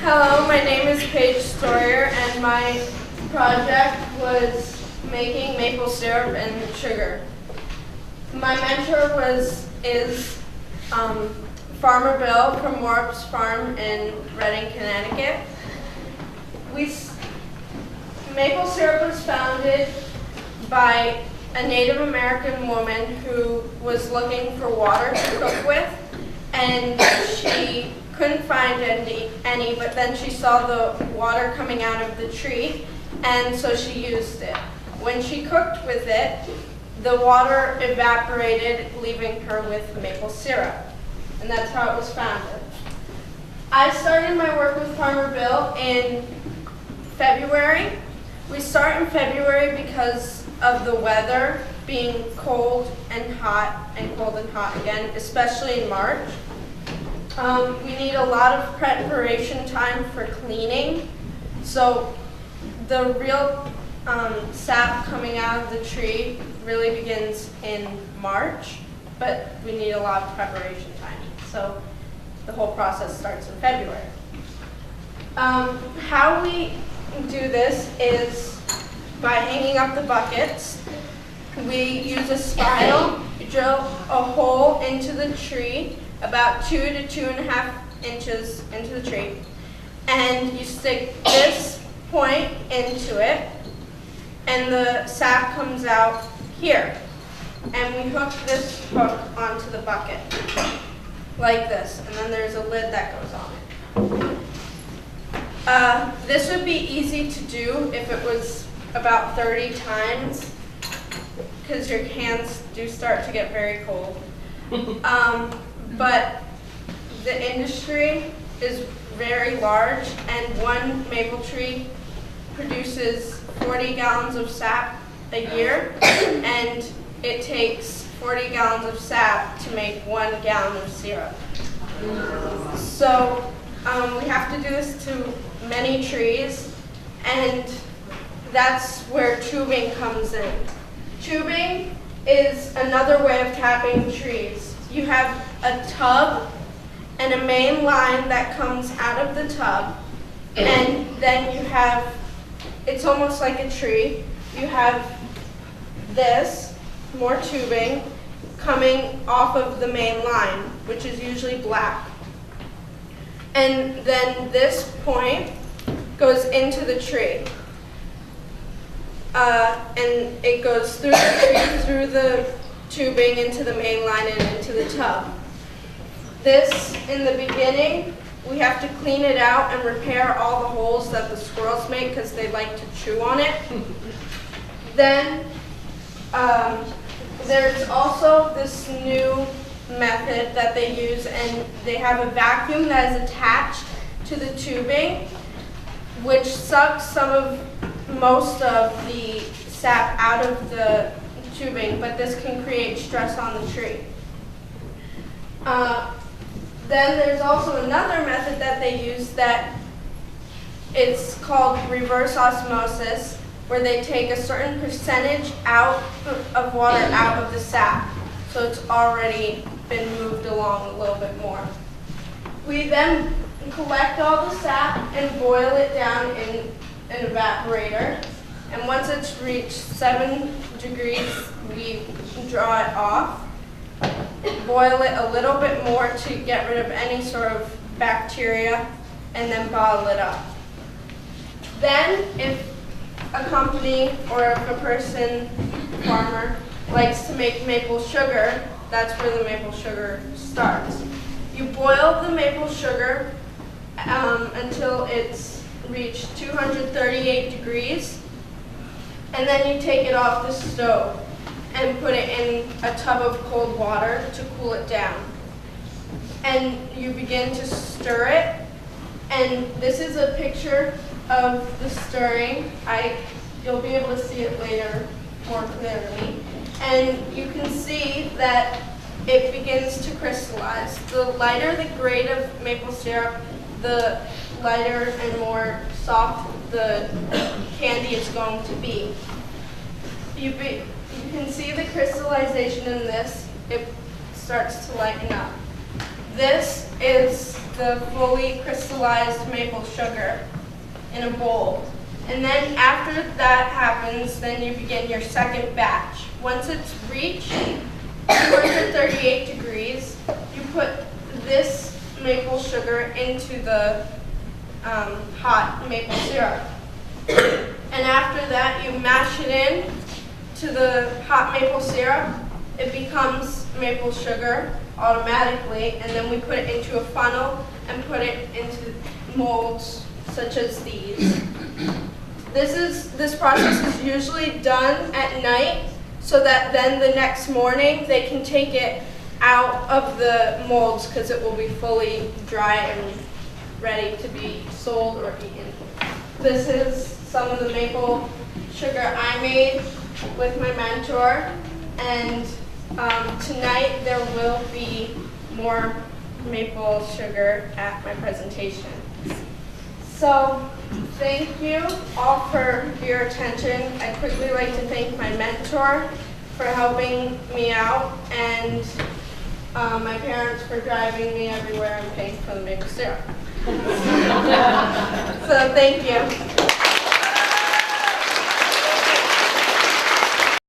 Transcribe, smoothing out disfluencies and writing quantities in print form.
Hello, my name is Paige Storrier, and my project was making maple syrup and sugar. My mentor is Farmer Bill from Morp's Farm in Reading, Connecticut. Maple syrup was founded by a Native American woman who was looking for water to cook with, and she couldn't find any, but then she saw the water coming out of the tree, and so she used it. When she cooked with it, the water evaporated, leaving her with maple syrup, and that's how it was founded. I started my work with Farmer Bill in February. We start in February because of the weather being cold and hot again, especially in March. We need a lot of preparation time for cleaning. So the real sap coming out of the tree really begins in March, but we need a lot of preparation time. So the whole process starts in February. How we do this is by hanging up the buckets. We use a spile, drill a hole into the tree about 2 to 2.5 inches into the tree, and you stick this point into it, and the sap comes out here. And we hook this hook onto the bucket, like this, and then there's a lid that goes on it. This would be easy to do if it was about 30 times, because your hands do start to get very cold. But the industry is very large, and one maple tree produces 40 gallons of sap a year, and it takes 40 gallons of sap to make 1 gallon of syrup. So we have to do this to many trees, and that's where tubing comes in. Tubing is another way of tapping trees. You have a tub and a main line that comes out of the tub, and then you have, it's almost like a tree. You have this, more tubing, coming off of the main line, which is usually black. And then this point goes into the tree. And it goes through the tree, through the tubing, into the main line, and into the tub. This, in the beginning, we have to clean it out and repair all the holes that the squirrels make because they like to chew on it. Then there's also this new method that they use, and they have a vacuum that is attached to the tubing, which sucks most of the sap out of the tubing, but this can create stress on the tree. Then there's also another method that they use that it's called reverse osmosis, where they take a certain percentage of water out of the sap, so it's already been moved along a little bit more. We then collect all the sap and boil it down in an evaporator, and once it's reached 7 degrees, we draw it off, boil it a little bit more to get rid of any sort of bacteria, and then bottle it up. Then, if a company or if a person, farmer, likes to make maple sugar, that's where the maple sugar starts. You boil the maple sugar until it's reached 238 degrees, and then you take it off the stove and put it in a tub of cold water to cool it down. And you begin to stir it, and this is a picture of the stirring. You'll be able to see it later more clearly. And you can see that it begins to crystallize. The lighter the grade of maple syrup, the lighter and more soft the candy is going to be. You can see the crystallization in this. It starts to lighten up. This is the fully crystallized maple sugar in a bowl. And then after that happens, then you begin your second batch. Once it's reached 238 degrees, you put this maple sugar into the hot maple syrup. And after that, you mash it in to the hot maple syrup. It becomes maple sugar automatically, and then we put it into a funnel and put it into molds such as these. This process is usually done at night so that then the next morning they can take it out of the molds because it will be fully dry and ready to be sold or eaten. This is some of the maple sugar I made with my mentor, and tonight there will be more maple sugar at my presentation. So thank you all for your attention. I'd quickly like to thank my mentor for helping me out, and my parents for driving me everywhere and paying for the maple syrup. So thank you.